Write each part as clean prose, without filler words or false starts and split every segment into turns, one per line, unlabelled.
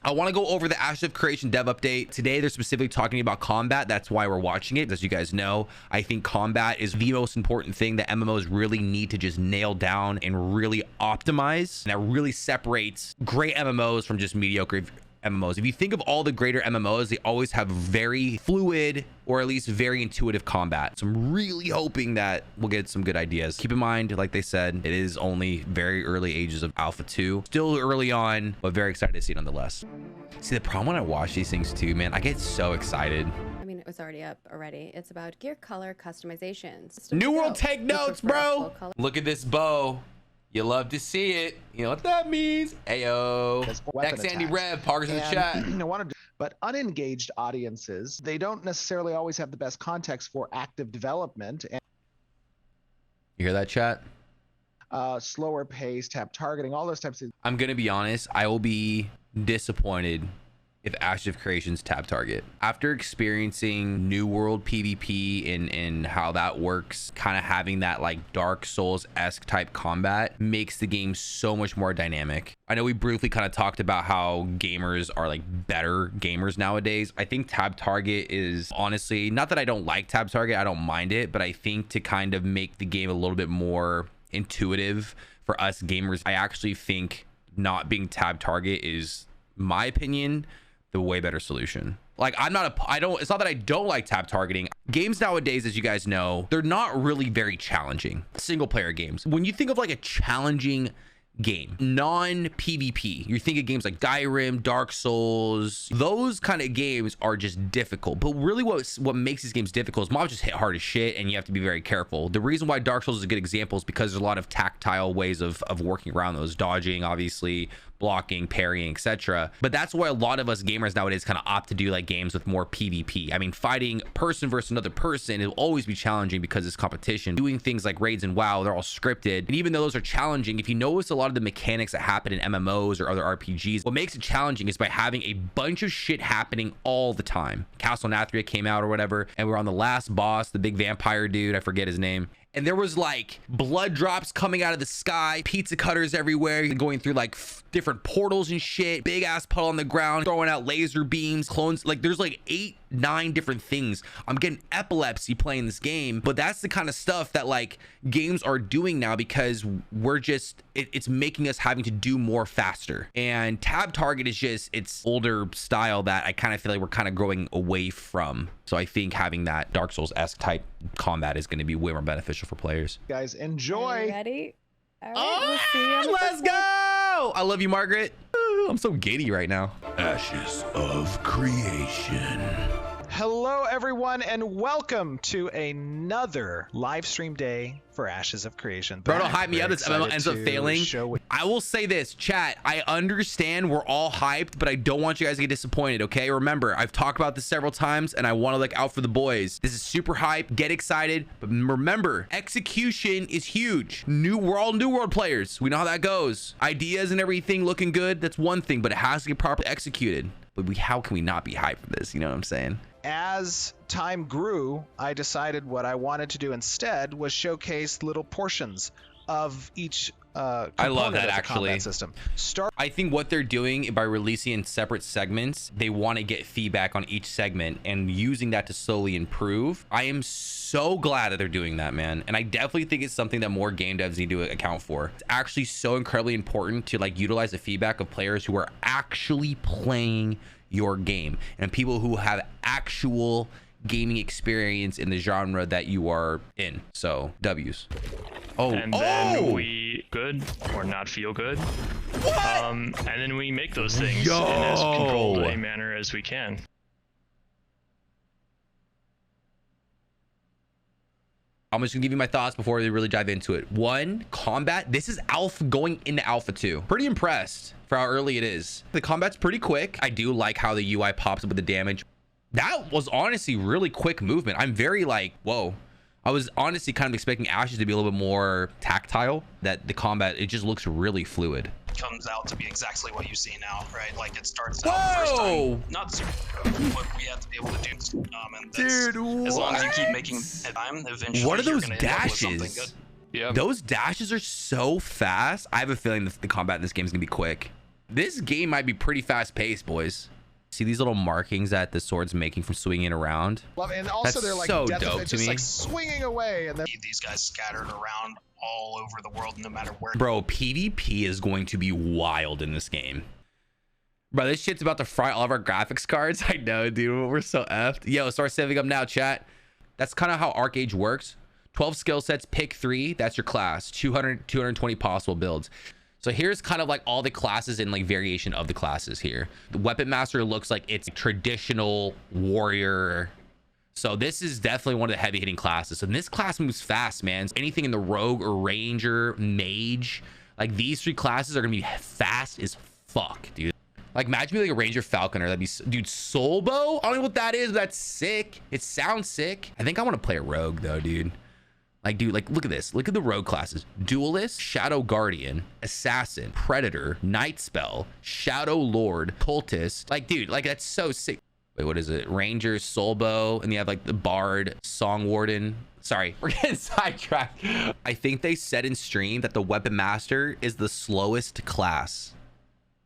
I want to go over the Ashes of Creation dev update. Today, they're specifically talking about combat. That's why we're watching it. As you guys know, I think combat is the most important thing that MMOs really need to just nail down and really optimize. And that really separates great MMOs from just mediocre MMOs. If you think of all the greater MMOs, they always have very fluid or at least very intuitive combat. So I'm really hoping that we'll get some good ideas. Keep in mind, like they said, it is only very early ages of Alpha 2. Still early on, but very excited to see it nonetheless. See, the problem when I watch these things too, man, I get so excited.
I mean, it was already up already. It's about gear color customizations.
New World, take notes, bro. Look at this bow. You love to see it. You know what that means. Ayo. Next Andy Rev, Parker's in the chat.
But unengaged audiences, they don't necessarily always have the best context for active development. And
you hear that, chat?
Slower pace, tap targeting, all those types of.
I'm going to be honest. I will be disappointed if Ashes of Creation's tab target. After experiencing New World PvP and how that works, kind of having that like Dark Souls-esque type combat makes the game so much more dynamic. I know we briefly kind of talked about how gamers are like better gamers nowadays. I think tab target is honestly, not that I don't like tab target, I don't mind it, but I think to kind of make the game a little bit more intuitive for us gamers, I actually think not being tab target is, my opinion, the way better solution. Like it's not that I don't like tab targeting. Games nowadays, as you guys know, they're not really very challenging. Single player games. When you think of like a challenging game, non-PvP, you think of games like Skyrim, Dark Souls, those kind of games are just difficult. But really what makes these games difficult is mobs just hit hard as shit and you have to be very careful. The reason why Dark Souls is a good example is because there's a lot of tactile ways of working around those, dodging, obviously, blocking, parrying, etc. But that's why a lot of us gamers nowadays kind of opt to do like games with more PvP. I mean, fighting person versus another person, it'll always be challenging because it's competition. Doing things like raids and WoW, they're all scripted. And even though those are challenging, if you notice a lot of the mechanics that happen in MMOs or other RPGs, what makes it challenging is by having a bunch of shit happening all the time. Castle Nathria came out or whatever, and we're on the last boss, the big vampire dude, I forget his name. And there was like blood drops coming out of the sky, pizza cutters everywhere, going through like different portals and shit, big ass puddle on the ground, throwing out laser beams, clones. Like there's like 8-9 different things. I'm getting epilepsy playing this game, but that's the kind of stuff that like games are doing now because we're just, it's making us having to do more faster. And tab target is just, it's older style that I kind of feel like we're kind of growing away from. So I think having that Dark Souls-esque type combat is going to be way more beneficial for players.
Guys, enjoy.
Ready? All right, we'll see you on the
let's go. I love you, Margaret. Ooh, I'm so giddy right now.
Ashes of Creation.
Hello, everyone, and welcome to another live stream day for Ashes of Creation.
Bro, don't hype me up. This MMO ends up failing. I will say this, chat. I understand we're all hyped, but I don't want you guys to get disappointed, okay? Remember, I've talked about this several times, and I want to look out for the boys. This is super hype. Get excited. But remember, execution is huge. We're all New World players. We know how that goes. Ideas and everything looking good, that's one thing, but it has to get properly executed. But how can we not be hyped for this? You know what I'm saying?
As time grew, I decided what I wanted to do instead was showcase little portions of each
I love that, actually.
System.
I think what they're doing by releasing in separate segments, they want to get feedback on each segment and using that to slowly improve. I am so glad that they're doing that, man. And I definitely think it's something that more game devs need to account for. It's actually so incredibly important to like utilize the feedback of players who are actually playing your game and people who have actual gaming experience in the genre that you are in. So W's.
And then we good or not feel good. And then we make those things in as controlled a manner as we can.
I'm just gonna give you my thoughts before we really dive into it. One, combat. This is alpha going into alpha 2. Pretty impressed for how early it is. The combat's pretty quick. I do like how the UI pops up with the damage. That was honestly really quick movement. I'm very like, whoa. I was honestly kind of expecting Ashes to be a little bit more tactile. That the combat, it just looks really fluid.
Comes out to be exactly what you see now, right? Like it starts out first time, not super, what we have to be able to do. And
dude,
as long as you keep making time, eventually
what are those
you're
dashes?
Yeah,
those dashes are so fast. I have a feeling the combat in this game is gonna be quick. This game might be pretty fast paced, boys. See these little markings that the sword's making from swinging around?
Well, and also
That's
they're like
so dope to
just
me.
like swinging away, and then
These guys scattered around all over the world, no matter where.
Bro, PvP is going to be wild in this game. Bro, this shit's about to fry all of our graphics cards. I know, dude. We're so effed. Yo, start saving up now, chat. That's kind of how Arc Age works. 12 skill sets, pick 3. That's your class. 220 possible builds. So here's kind of like all the classes and like variation of the classes here. The Weapon Master looks like it's a traditional warrior. So this is definitely one of the heavy hitting classes. And this class moves fast, man. Anything in the rogue or ranger, mage, like these 3 classes are gonna be fast as fuck, dude. Like imagine being like a ranger falconer. That'd be, dude, soul bow. I don't know what that is, but that's sick. It sounds sick. I think I want to play a rogue though, dude. Like, dude, like, look at this. Look at the rogue classes. Duelist, Shadow Guardian, Assassin, Predator, Night Spell, Shadow Lord, Cultist. Like, dude, like, that's so sick. Wait, what is it? Ranger, Soulbow, and you have, like, the Bard, Song Warden. Sorry, we're getting sidetracked. I think they said in stream that the Weapon Master is the slowest class.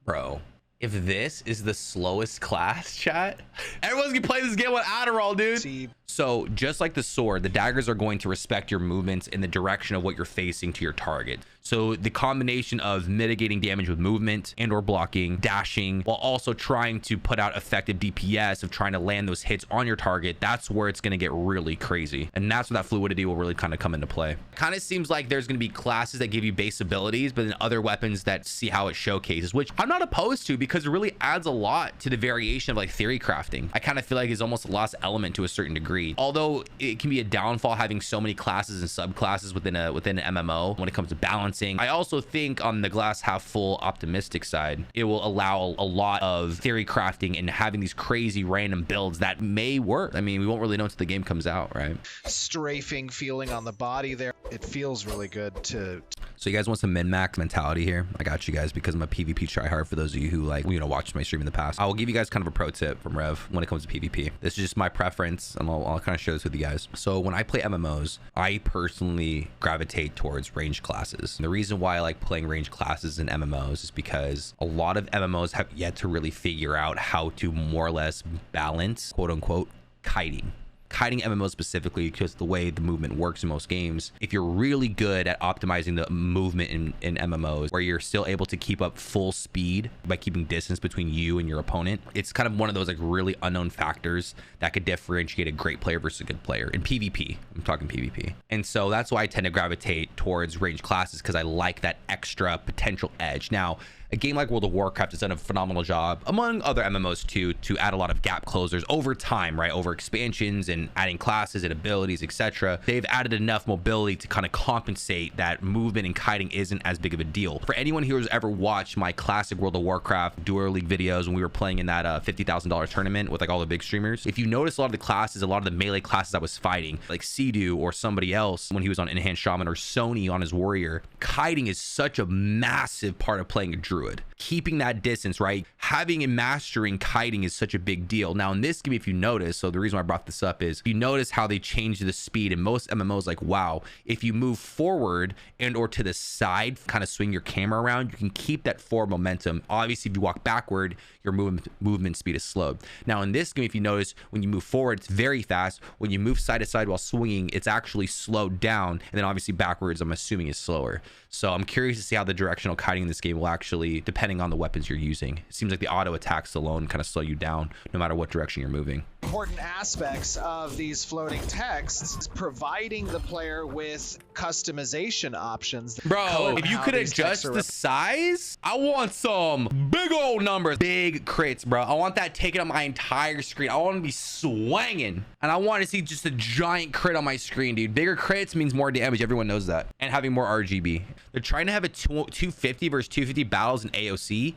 Bro, if this is the slowest class, chat, everyone's gonna play this game with Adderall, dude. So just like the sword, the daggers are going to respect your movements in the direction of what you're facing to your target. So the combination of mitigating damage with movement and or blocking, dashing, while also trying to put out effective DPS of trying to land those hits on your target, that's where it's going to get really crazy. And that's where that fluidity will really kind of come into play. Kind of seems like there's going to be classes that give you base abilities, but then other weapons that see how it showcases, which I'm not opposed to because it really adds a lot to the variation of like theory crafting. I kind of feel like it's almost a lost element to a certain degree. Although it can be a downfall having so many classes and subclasses within an MMO when it comes to balancing. I also think on the glass half full optimistic side, it will allow a lot of theory crafting and having these crazy random builds that may work. I mean, we won't really know until the game comes out, right?
Strafing feeling on the body there. It feels really good to.
So you guys want some min-max mentality here? I got you guys because I'm a PvP tryhard for those of you who like, you know, watched my stream in the past. I will give you guys kind of a pro tip from Rev when it comes to PvP. This is just my preference and I'll kind of share this with you guys. So when I play MMOs, I personally gravitate towards ranged classes. And the reason why I like playing ranged classes in MMOs is because a lot of MMOs have yet to really figure out how to more or less balance, quote unquote, kiting MMOs specifically, because the way the movement works in most games, if you're really good at optimizing the movement in MMOs where you're still able to keep up full speed by keeping distance between you and your opponent, it's kind of one of those like really unknown factors that could differentiate a great player versus a good player in PvP. I'm talking PvP. And so that's why I tend to gravitate towards ranged classes, because I like that extra potential edge. Now, a game like World of Warcraft has done a phenomenal job, among other MMOs too, to add a lot of gap closers over time, right? Over expansions and adding classes and abilities, etc. They've added enough mobility to kind of compensate that movement and kiting isn't as big of a deal. For anyone who has ever watched my classic World of Warcraft Duel League videos when we were playing in that $50,000 tournament with like all the big streamers, if you notice a lot of the classes, a lot of the melee classes I was fighting, like Sea-Doo or somebody else when he was on Enhanced Shaman, or Sony on his Warrior, kiting is such a massive part of playing a Druid. Keeping that distance, right? Having and mastering kiting is such a big deal. Now in this game, if you notice, so the reason why I brought this up is you notice how they changed the speed in most MMOs. Like, wow, if you move forward and or to the side, kind of swing your camera around, you can keep that forward momentum. Obviously, if you walk backward, your movement speed is slowed. Now in this game, if you notice, when you move forward, it's very fast. When you move side to side while swinging, it's actually slowed down. And then obviously backwards, I'm assuming, is slower. So I'm curious to see how the directional kiting in this game will actually, depending on the weapons you're using. It seems like the auto attacks alone kind of slow you down no matter what direction you're moving.
Important aspects of these floating texts is providing the player with customization options.
Bro, if you could adjust the size, I want some big old numbers, big crits, bro. I want that taking up my entire screen. I want to be swanging, and I want to see just a giant crit on my screen, dude. Bigger crits means more damage. Everyone knows that. And having more RGB. They're trying to have a 250 versus 250 battles in AOC.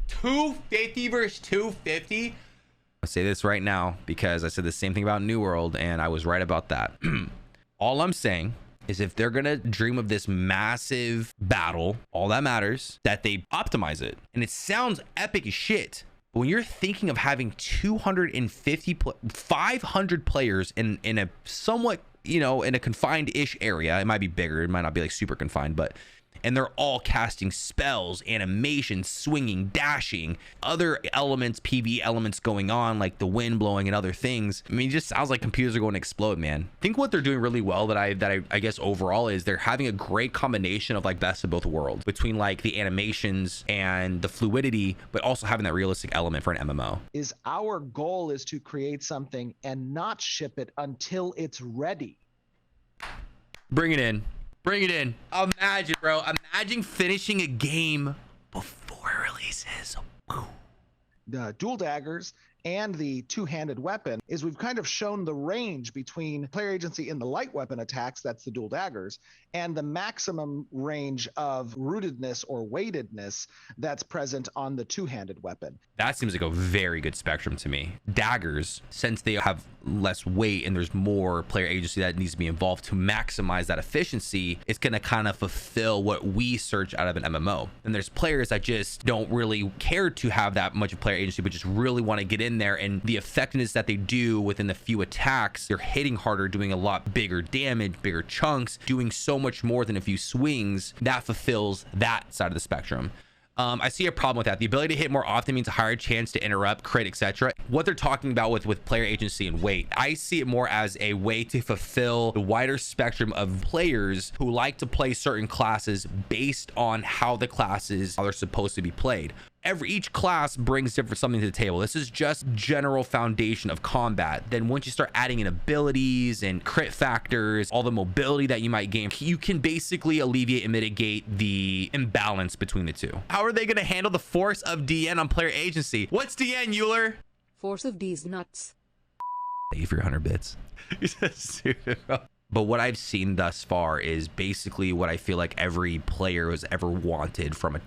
250 versus 250. I'll say this right now because I said the same thing about New World and I was right about that. All I'm saying is if they're gonna dream of this massive battle, all that matters that they optimize it. And it sounds epic as shit, but when you're thinking of having 500 players in a somewhat, you know, in a confined-ish area, it might be bigger, it might not be like super confined, but and they're all casting spells, animations, swinging, dashing, other elements, PvE elements going on, like the wind blowing and other things. I mean, it just sounds like computers are going to explode, man. I think what they're doing really well that I guess overall is they're having a great combination of like best of both worlds between like the animations and the fluidity, but also having that realistic element for an MMO.
Is our goal is to create something and not ship it until it's ready.
Bring it in. Bring it in. Imagine, bro. Imagine finishing a game before it releases. Woo.
The dual daggers and the two-handed weapon is we've kind of shown the range between player agency in the light weapon attacks, that's the dual daggers, and the maximum range of rootedness or weightedness that's present on the two-handed weapon.
That seems like a very good spectrum to me. Daggers, since they have less weight and there's more player agency that needs to be involved to maximize that efficiency, it's going to kind of fulfill what we search out of an MMO. And there's players that just don't really care to have that much of player agency, but just really want to get in there, and the effectiveness that they do within the few attacks, they're hitting harder, doing a lot bigger damage, bigger chunks, doing so much more than a few swings. That fulfills that side of the spectrum. I see a problem with that. The ability to hit more often means a higher chance to interrupt, crit, etc. What they're talking about with player agency and weight, I see it more as a way to fulfill the wider spectrum of players who like to play certain classes based on how the classes are supposed to be played. Each class brings different something to the table. This is just general foundation of combat. Then once you start adding in abilities and crit factors, all the mobility that you might gain, you can basically alleviate and mitigate the imbalance between the two. How are they going to handle the force of DN on player agency? What's DN, Euler?
Force of D's nuts.
Thank you for your 100 bits. But what I've seen thus far is basically what I feel like every player has ever wanted from a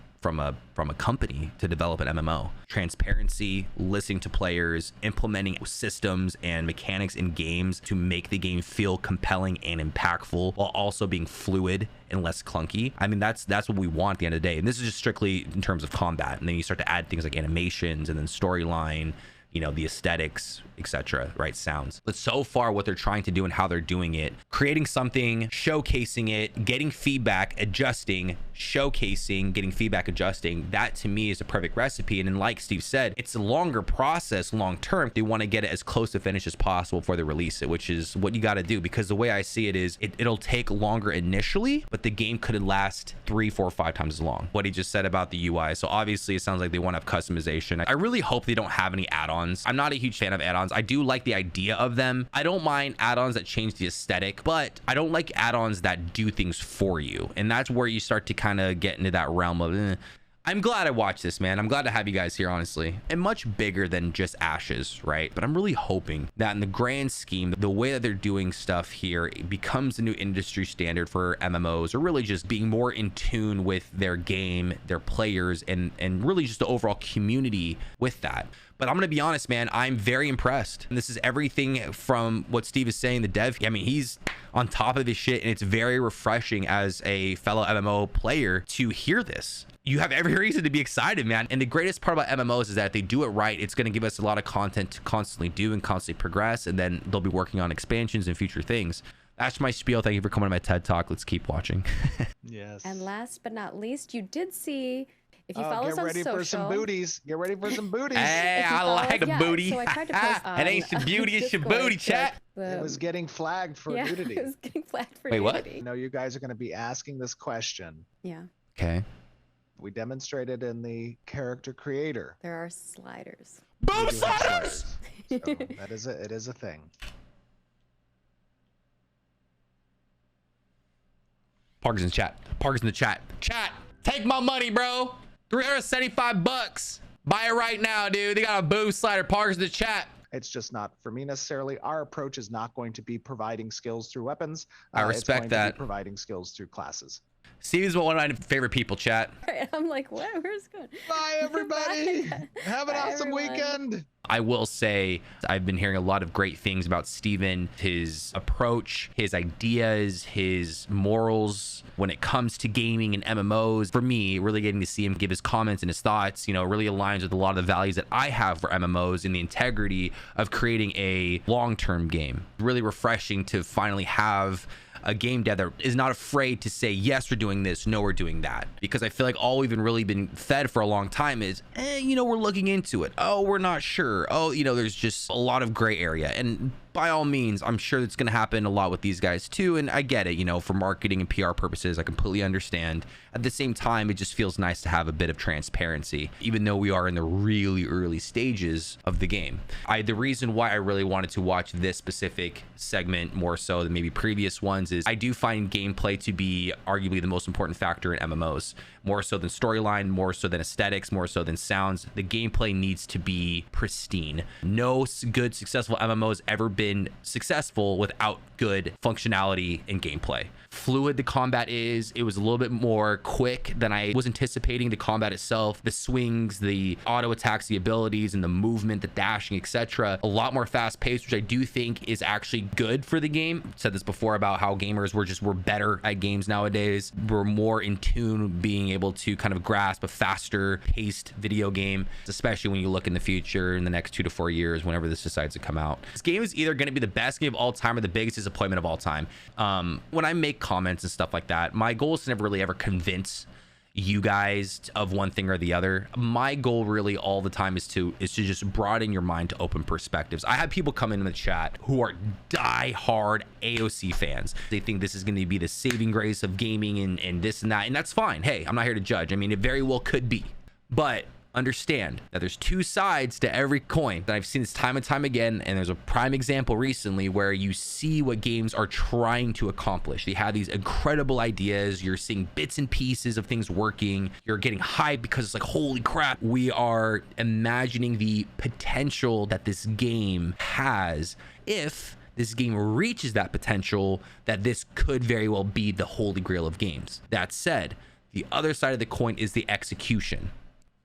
company to develop an MMO. Transparency, listening to players, implementing systems and mechanics in games to make the game feel compelling and impactful while also being fluid and less clunky. I mean, that's what we want at the end of the day. And this is just strictly in terms of combat. And then you start to add things like animations and then storyline, you know, the aesthetics, etc., right? Sounds. But so far what they're trying to do and how they're doing it, creating something, showcasing it, getting feedback, adjusting, showcasing, getting feedback, adjusting, that to me is a perfect recipe. And then like Steve said, it's a longer process long term. They want to get it as close to finish as possible before they release it, which is what you got to do, because the way I see it is it'll take longer initially, but the game could last 3, 4, 5 times as long. What he just said about the UI. So obviously it sounds like they want to have customization. I really hope they don't have any add-ons. I'm not a huge fan of add-ons. I do like the idea of them. I don't mind add-ons that change the aesthetic, but I don't like add-ons that do things for you. And that's where you start to kind of get into that realm of I'm glad I watched this, man. I'm glad to have you guys here, honestly. And much bigger than just Ashes, right? But I'm really hoping that in the grand scheme, the way that they're doing stuff here, it becomes a new industry standard for MMOs, or really just being more in tune with their game, their players, and really just the overall community with that. But I'm going to be honest, man, I'm very impressed. And this is everything from what Steve is saying, the dev. I mean, he's on top of his shit, and it's very refreshing as a fellow MMO player to hear this. You have every reason to be excited, man. And the greatest part about MMOs is that if they do it right, it's going to give us a lot of content to constantly do and constantly progress. And then they'll be working on expansions and future things. That's my spiel. Thank you for coming to my TED Talk. Let's keep watching.
Yes.
And last but not least, you did see, if you follow us
get
on
ready
social,
for some booties. Get ready for some booties.
Hey, I like the booty.
So I tried to post
It ain't your beauty, it's your booty, chat.
It was getting flagged for nudity.
It was getting flagged for
Wait, what?
nudity.
You know, you guys are going to be asking this question.
Yeah.
Okay.
We demonstrated in the character creator.
There are sliders.
Boom
We do have
sliders!
sliders. So it is a thing.
Parker's in the chat. Parker's in the chat. Chat, take my money, bro. $375. Buy it right now, dude. They got a boom slider. Parker's in the chat.
It's just not for me necessarily. Our approach is not going to be providing skills through weapons.
I respect
it's going
that.
To be providing skills through classes.
Steve is one of my favorite people, chat.
Right, I'm like, what? Where's it going?
Bye, everybody.
Bye.
Have an
Bye,
awesome
everyone.
weekend.
I will say I've been hearing a lot of great things about Steven, his approach, his ideas, his morals when it comes to gaming and MMOs. For me, really getting to see him give his comments and his thoughts, you know, really aligns with a lot of the values that I have for MMOs and the integrity of creating a long-term game. Really refreshing to finally have a game dev that is not afraid to say, yes, we're doing this, no, we're doing that. Because I feel like all we've really been fed for a long time is, you know, we're looking into it. Oh, we're not sure. Oh, you know, there's just a lot of gray area. And by all means, I'm sure it's going to happen a lot with these guys too. And I get it, you know, for marketing and PR purposes, I completely understand. At the same time, it just feels nice to have a bit of transparency, even though we are in the really early stages of the game. The reason why I really wanted to watch this specific segment more so than maybe previous ones is I do find gameplay to be arguably the most important factor in MMOs, more so than storyline, more so than aesthetics, more so than sounds. The gameplay needs to be pristine. No good, successful MMO has ever been successful without good functionality and gameplay. Fluid the combat is, it was a little bit more quick than I was anticipating. The combat itself, the swings, the auto attacks, the abilities, and the movement, the dashing, etc. A lot more fast paced, which I do think is actually good for the game. I've said this before about how gamers were better at games nowadays. We're more in tune, being able to kind of grasp a faster paced video game, especially when you look in the future in the next 2 to 4 years, whenever this decides to come out. This game is either going to be the best game of all time or the biggest disappointment of all time. When I make comments and stuff like that, my goal is to never really ever convince you guys of one thing or the other. My goal really all the time is to just broaden your mind to open perspectives. I have people come in the chat who are die-hard AOC fans. They think this is going to be the saving grace of gaming and this and that, and that's fine. Hey, I'm not here to judge. I mean, it very well could be, but understand that there's two sides to every coin. That I've seen this time and time again, and there's a prime example recently where you see what games are trying to accomplish. They have these incredible ideas, you're seeing bits and pieces of things working, you're getting hyped because it's like, holy crap, we are imagining the potential that this game has. If this game reaches that potential, that this could very well be the holy grail of games. That said, the other side of the coin is the execution.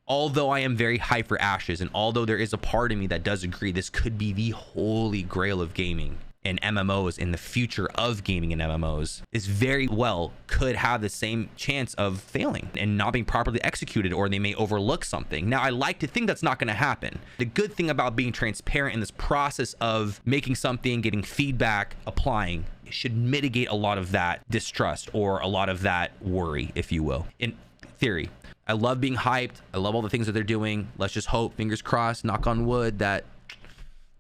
Although I am very hyped for Ashes, and although there is a part of me that does agree this could be the holy grail of gaming and MMOs, in the future of gaming and MMOs, is very well could have the same chance of failing and not being properly executed, or they may overlook something. Now, I like to think that's not going to happen. The good thing about being transparent in this process of making something, getting feedback, applying, it should mitigate a lot of that distrust or a lot of that worry, if you will. In theory, I love being hyped. I love all the things that they're doing. Let's just hope, fingers crossed, knock on wood, that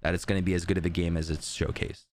it's going to be as good of a game as it's showcased.